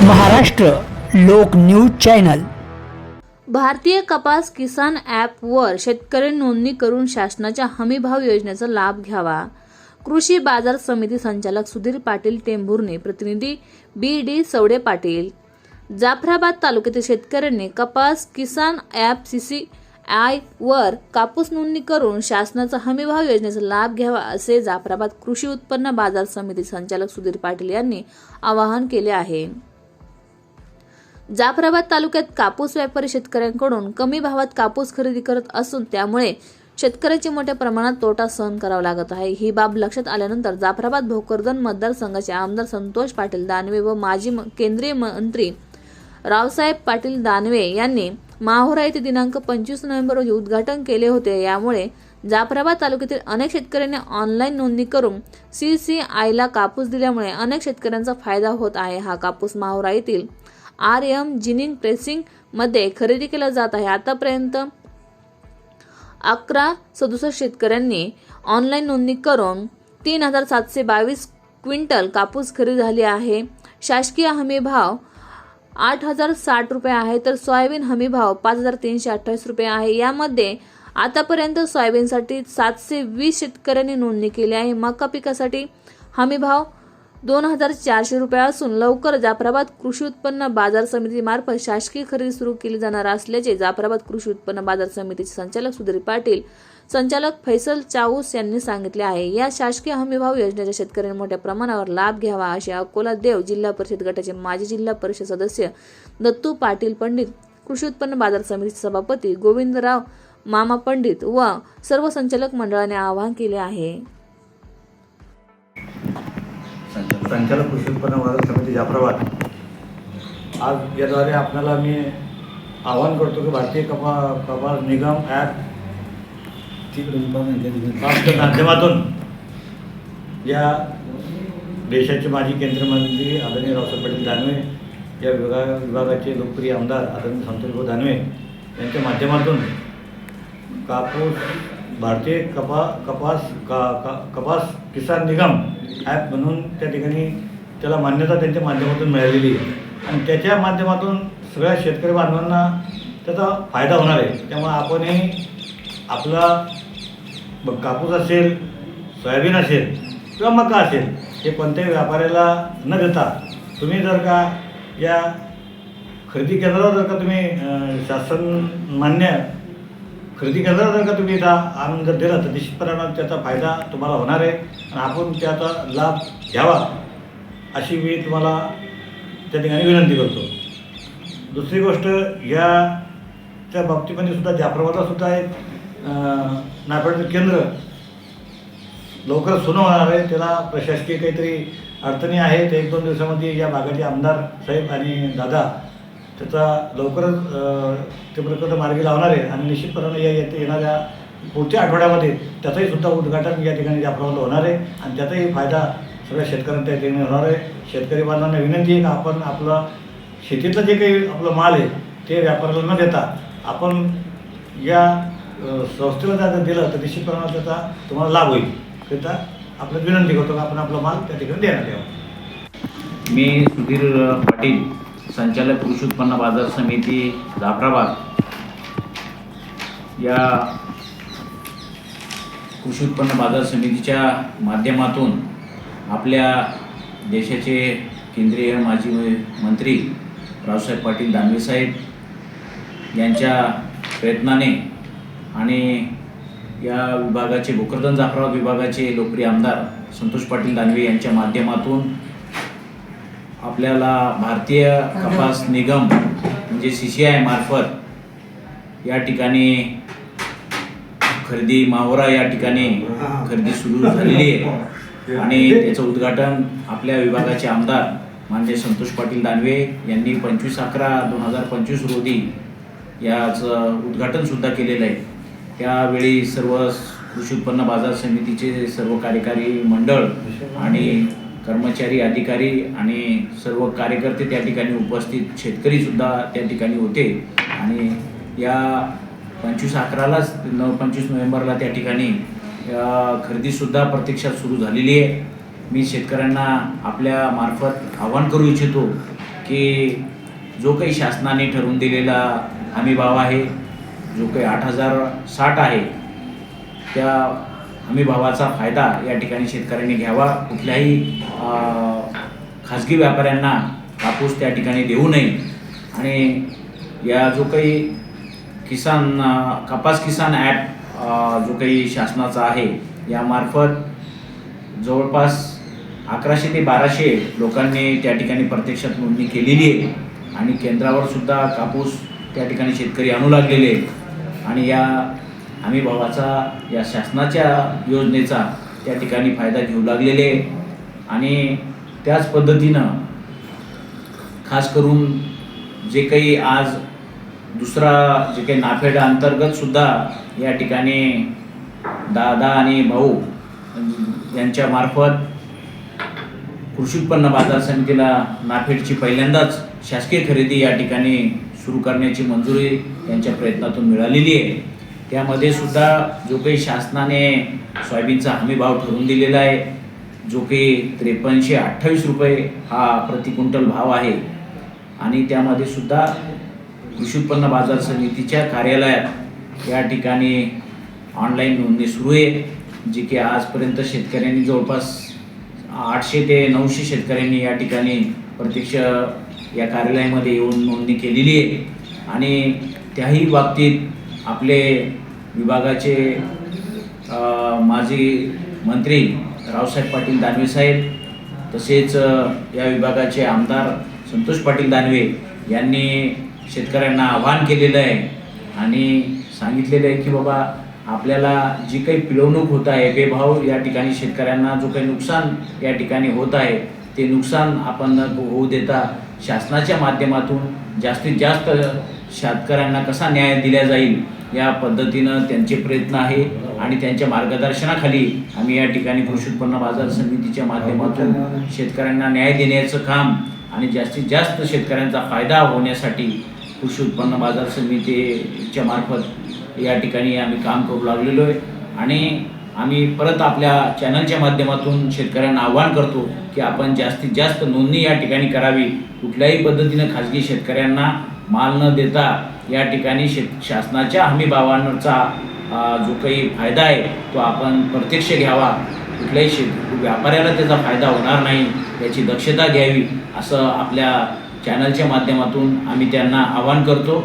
महाराष्ट्र लोक news channel. भारतीय कपास किसान ॲपवर शेतकरी नोंदणी करून शासनाच्या हमीभाव योजनेचा लाभ घ्यावा। कृषी बाजार समिती संचालक सुधीर पाटील टेंभुर्णे, प्रतिनिधी बी.डी. सवडे पाटील। जाफराबाद तालुक्यातील शेतकऱ्यांनी कपास किसान ॲप CCI वर कापूस नोंदणी करून शासनाचा हमीभाव योजनेचा लाभ घ्यावा, असे जाफराबाद कृषी उत्पन्न बाजार समिती संचालक सुधीर पाटील यांनी आवाहन केले आहे। जाफराबाद तालुक्यात कापूस व्यापारी शेतकऱ्यांकडून कमी भावात कापूस खरेदी करत असून त्यामुळे शेतकऱ्यांची मोठ्या प्रमाणात तोटा सहन करावा लागत आहे। ही बाब लक्षात आल्यानंतर जाफराबाद भोकरदन मतदारसंघाचे आमदार संतोष पाटील दानवे व माजी केंद्रीय मंत्री रावसाहेब पाटील दानवे यांनी माहुरा येथे दिनांक 25 नोव्हेंबर रोजी उद्घाटन केले होते। यामुळे जाफराबाद तालुक्यातील अनेक शेतकऱ्यांनी ऑनलाईन नोंदणी करून CCI ला कापूस दिल्यामुळे अनेक शेतकऱ्यांचा फायदा होत आहे। हा कापूस माहुरा येथील RM जिनिंग प्रेसिंग मध्ये खरेदी केला जात आहे। आतापर्यंत 1167 शेतकऱ्यांनी ऑनलाईन नोंदणी करून 3722 क्विंटल कापूस खरेदी झाली आहे। शासकीय हमी भाव 8060 रुपये आहे, तर सोयाबीन हमी भाव 5328 रुपये आहे। यामध्ये आतापर्यंत सोयाबीनसाठी 720 शेतकऱ्यांनी नोंदणी केली आहे। मका पिकासाठी हमी भाव 2400 रुपये असून लवकर जाफराबाद कृषी उत्पन्न बाजार समिती मार्फत शासकीय खरेदी सुरू केली जाणार असल्याचे जाफराबाद कृषी उत्पन्न बाजार समितीचे संचालक सुधीर पाटील, संचालक फैसल चाऊस यांनी सांगितले आहे। या शासकीय हमीभाव योजनेच्या शेतकऱ्यांनी मोठ्या प्रमाणावर लाभ घ्यावा, असे अकोला देव जिल्हा परिषद गटाचे माजी जिल्हा परिषद सदस्य दत्तू पाटील पंडित, कृषी उत्पन्न बाजार समितीचे सभापती गोविंदराव मामा पंडित व सर्व संचालक मंडळाने आवाहन केले आहे। संचालक कृषी उत्पन्न बाजार समिती जाफराबाद, आज याद्वारे आपल्याला मी आवाहन करतो की भारतीय कपास निगम ॲप माध्यमातून या देशाचे माजी केंद्रीय मंत्री आदरणीय रावसाहेब पाटील दानवे, या विभागाचे लोकप्रिय आमदार आदरणीय संतोष दानवे यांच्या माध्यमातून भारतीय कपास किसान निगम ॲप म्हणून त्या ठिकाणी त्याला मान्यता त्यांच्या माध्यमातून मिळालेली आहे आणि त्याच्या माध्यमातून सगळ्या शेतकरी बांधवांना त्याचा फायदा होणार आहे। त्यामुळे आपणही आपला कापूस असेल, सोयाबीन असेल किंवा मका असेल, हे कोणत्याही व्यापाऱ्याला न देता तुम्ही जर का या खरेदी केंद्रावर जर का तुम्ही शासन मान्य खरेदी केंद्रावर जर का तुम्ही इथं आणून जर दिला तर निश्चितपणानं त्याचा फायदा तुम्हाला होणार आहे आणि आपण त्याचा लाभ घ्यावा, अशी मी तुम्हाला त्या ठिकाणी विनंती करतो। दुसरी गोष्ट, त्या बाबतीमध्ये सुद्धा जाफराबादला सुद्धा एक नाफेडचं केंद्र लवकरच सुरू होणार आहे। त्याला प्रशासकीय काहीतरी अडचणी आहेत, 1-2 दिवसामध्ये या भागाचे आमदार साहेब आणि दादा त्याचा लवकरच ते प्रकल्प मार्गी लावणार आहे आणि निश्चितपणाने येणाऱ्या पुढच्या आठवड्यामध्ये त्याचंही सुद्धा उद्घाटन या ठिकाणी जाफराबादला होणार आहे आणि त्याचाही फायदा सगळ्या शेतकऱ्यांना त्या ठिकाणी होणार आहे। शेतकरी बांधवांना विनंती आहे की आपण आपलं शेतीतलं जे काही आपलं माल आहे ते व्यापाऱ्याला न देता आपण या संस्थेला जर दिलं तर निश्चितपणाने त्याचा तुम्हाला लाभ होईल। त्याचा आपलं विनंती करतो की आपण आपला माल त्या ठिकाणी देण्यात यावा। मी सुधीर पाटील, संचालक कृषी उत्पन्न बाजार समिती जाफराबाद, या कृषी उत्पन्न बाजार समितीच्या माध्यमातून आपल्या देशाचे केंद्रीय माजी मंत्री रावसाहेब पाटील दानवे साहेब यांच्या प्रयत्नाने आणि या विभागाचे भोकरदन जाफराबाद विभागाचे लोकप्रिय आमदार संतोष पाटील दानवे यांच्या माध्यमातून आपल्याला भारतीय कपास निगम म्हणजे CCI मार्फत या ठिकाणी खरेदी माहुरा या ठिकाणी खरेदी सुरू झालेली आहे आणि त्याचं उद्घाटन आपल्या विभागाचे आमदार माननीय संतोष पाटील दानवे यांनी 25/11/2025 रोजी याचं उद्घाटन सुद्धा केलेलं आहे। त्यावेळी सर्व कृषी उत्पन्न बाजार समितीचे सर्व कार्यकारी मंडळ आणि कर्मचारी, अधिकारी आणि सर्व कार्यकर्ते त्या ठिकाणी उपस्थित, शेतकरीसुद्धा त्या ठिकाणी होते आणि या 25/11लाच 25 नोव्हेंबरला त्या ठिकाणी खरेदीसुद्धा प्रत्यक्षात सुरू झालेली आहे। मी शेतकऱ्यांना आपल्या मार्फत आवाहन करू इच्छितो की जो काही शासनाने ठरवून दिलेला हमीभाव आहे, जो काही 8,060 आहे, त्या हमीभावाचा फायदा या ठिकाणी शेतकऱ्यांनी घ्यावा. कुठल्याही खाजगी व्यापाऱ्यांना कापूस त्या ठिकाणी देऊ नये. आणि या जो काही कपास किसान ॲप जो काही शासनाचा आहे, यामार्फत जवळपास 1100 ते 1200 लोकांनी त्या ठिकाणी प्रत्यक्षात नोंदणी केलेली आहे. आणि केंद्रावर सुद्धा कापूस त्या ठिकाणी शेतकरी आणू लागलेले आहेत. आणि या हमीभावाचा, या शासनाच्या योजनेचा त्या ठिकाणी फायदा घेऊ लागलेले. आणि त्याच पद्धतीनं खास करून जे काही आज दुसरा जे काही नाफेड अंतर्गत सुद्धा या ठिकाणी दादा आणि भाऊ यांच्या मार्फत कृषी उत्पन्न बाजार समितीला नाफेडची पहिल्यांदाच शासकीय खरेदी या ठिकाणी सुरू करण्याची मंजुरी यांच्या प्रयत्नातून मिळालेली आहे. त्यामध्ये सुद्धा जो काही शासनाने सोयाबीनचा हमीभाव ठरवून दिलेला आहे, जो काही 5328 रुपये हा प्रति क्विंटल भाव आहे. आणि त्यामध्ये सुद्धा कृषी उत्पन्न बाजार समितीच्या कार्यालयात या ठिकाणी ऑनलाईन नोंदणी सुरू आहे, जी की आजपर्यंत शेतकऱ्यांनी जवळपास 800 ते 900 शेतकऱ्यांनी या ठिकाणी प्रत्यक्ष या कार्यालयामध्ये येऊन नोंदणी केलेली आहे. आणि त्याही बाबतीत आपले विभागाचे माजी मंत्री रावसाहेब पाटील दानवे साहेब, तसेच या विभागाचे आमदार संतोष पाटील दानवे यांनी शेतकऱ्यांना आवाहन केलेलं आहे आणि सांगितलेलं आहे की बाबा, आपल्याला जी काही पिळवणूक होत आहे, बेभाव या ठिकाणी शेतकऱ्यांना जो काही नुकसान या ठिकाणी होत आहे, ते नुकसान आपण होऊ देता शासनाच्या माध्यमातून जास्तीत जास्त शेतकऱ्यांना कसा न्याय दिला जाईल या पद्धतीनं त्यांचे प्रयत्न आहे. आणि त्यांच्या मार्गदर्शनाखाली आम्ही या ठिकाणी कृषी उत्पन्न बाजार समितीच्या माध्यमातून शेतकऱ्यांना न्याय देण्याचं काम आणि जास्तीत जास्त शेतकऱ्यांचा फायदा होण्यासाठी कृषी उत्पन्न बाजार समितीच्या मार्फत या ठिकाणी आम्ही काम करू लागलेलो आहे. आणि आम्ही परत आपल्या चॅनलच्या माध्यमातून शेतकऱ्यांना आवाहन करतो की आपण जास्तीत जास्त नोंदणी या ठिकाणी करावी. कुठल्याही पद्धतीनं खाजगी शेतकऱ्यांना माल न देता या ठिकाणी शासनाच्या हमीभावांचा जो काही फायदा आहे तो आपण प्रत्यक्ष घ्यावा. कुठल्याही व्यापाऱ्याला त्याचा फायदा होणार नाही याची दक्षता घ्यावी, असं आपल्या चॅनलच्या माध्यमातून आम्ही त्यांना आवाहन करतो.